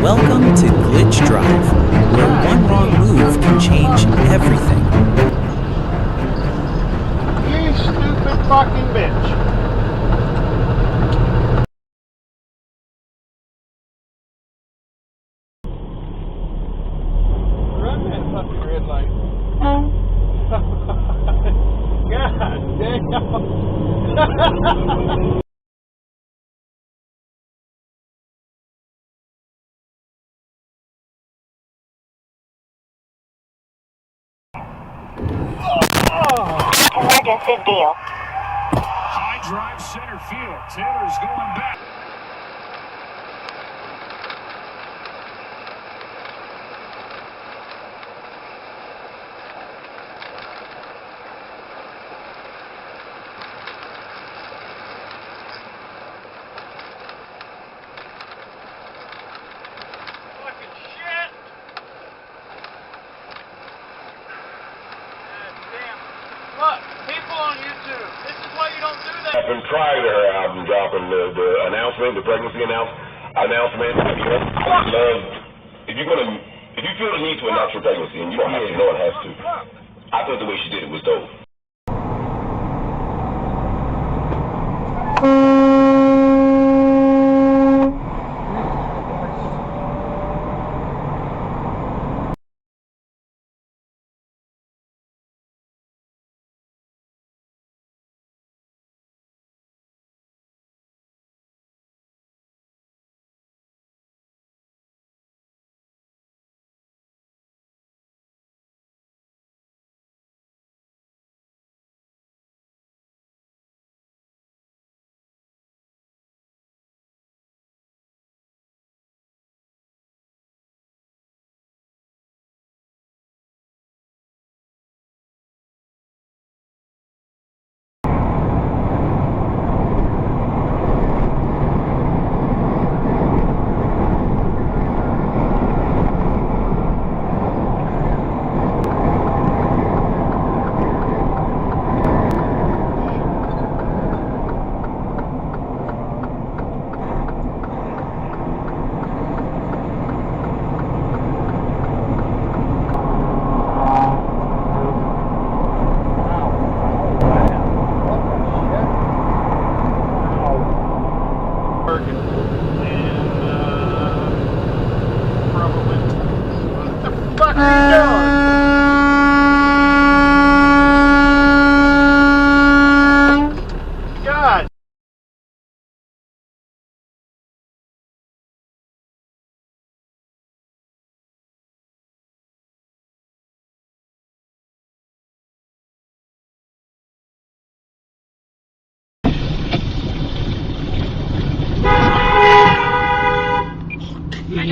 Welcome to GlitchDrive, where one wrong move can change everything. You stupid fucking bitch. Run that fucking red light. God damn. Emergency deal. High drive center field. Taylor's going back. Fucking shit. God damn. Look, people on YouTube, this is why you don't do that. Happened prior to her album dropping, the announcement, the pregnancy announcement. Love, if you feel the need to announce your pregnancy, and you don't have to, no one has to. I thought the way she did it was dope.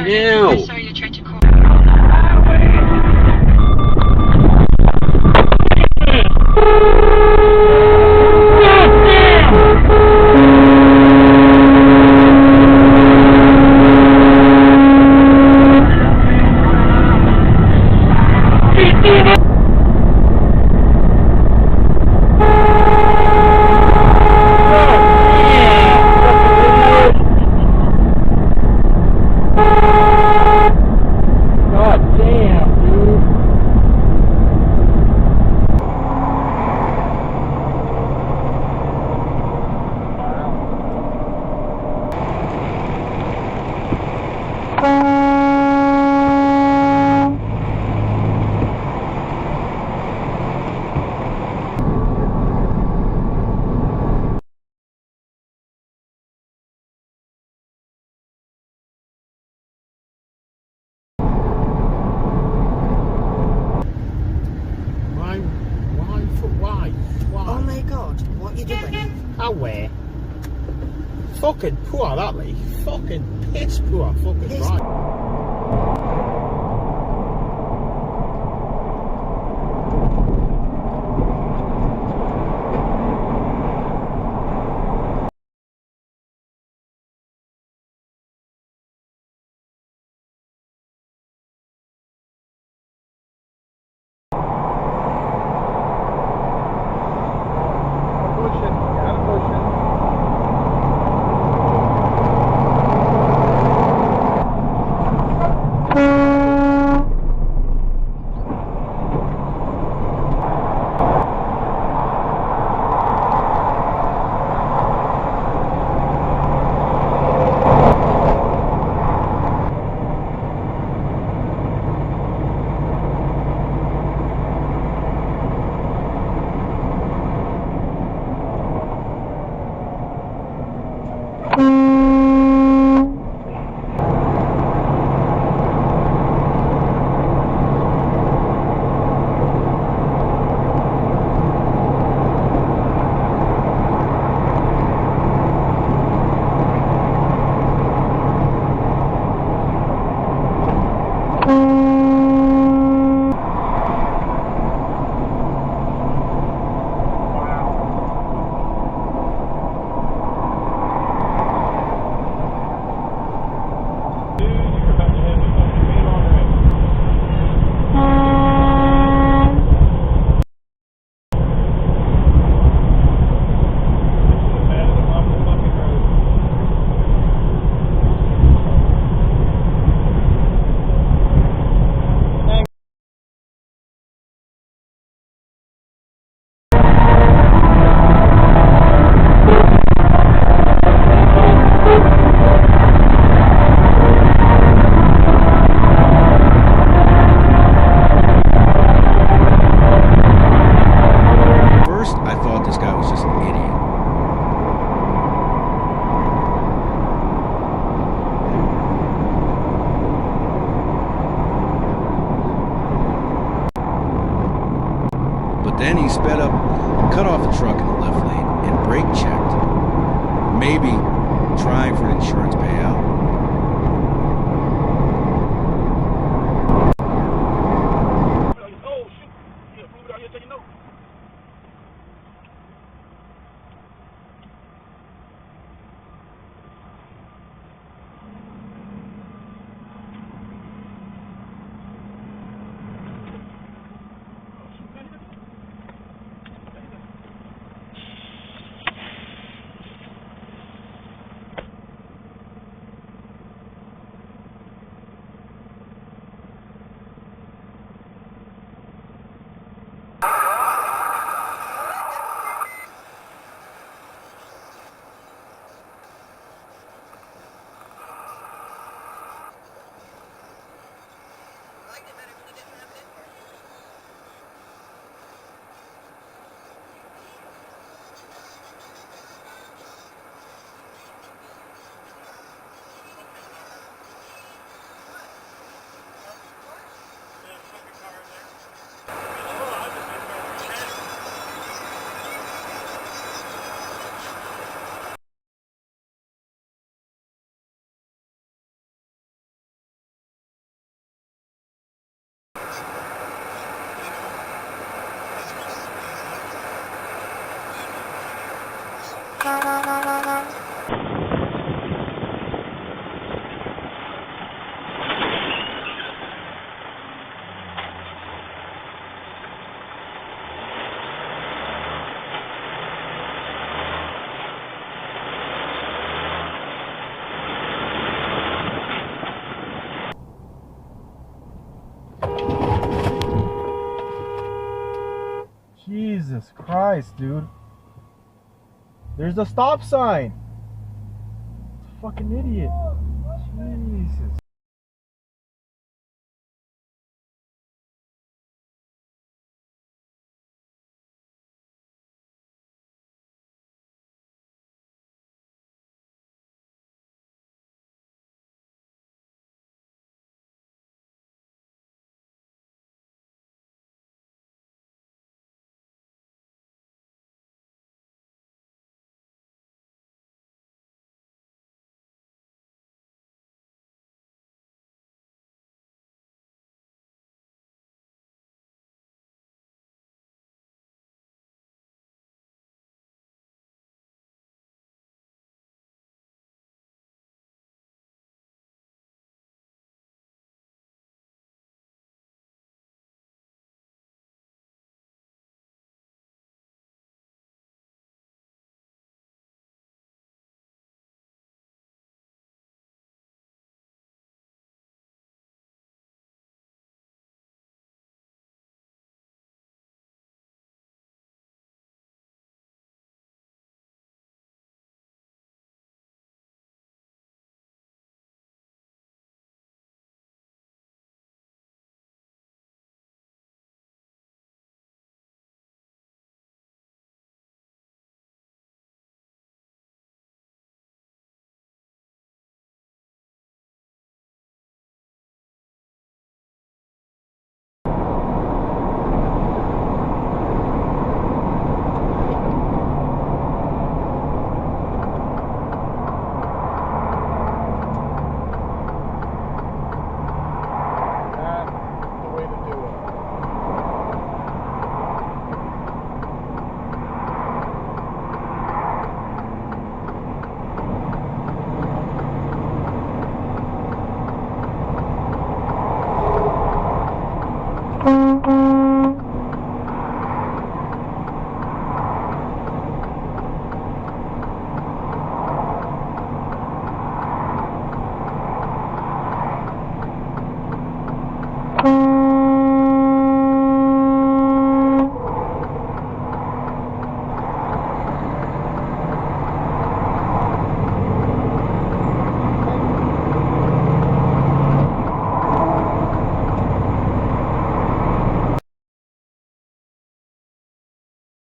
I saw you tried to call. Why? Oh my god, what are you doing? Where? Fucking poor, that lady. Fucking piss poor. Fucking Piss. right. Then he sped up, cut off the truck in the left lane, and brake checked. Maybe trying for an insurance payout. Jesus Christ, dude. There's a stop sign. Fucking idiot.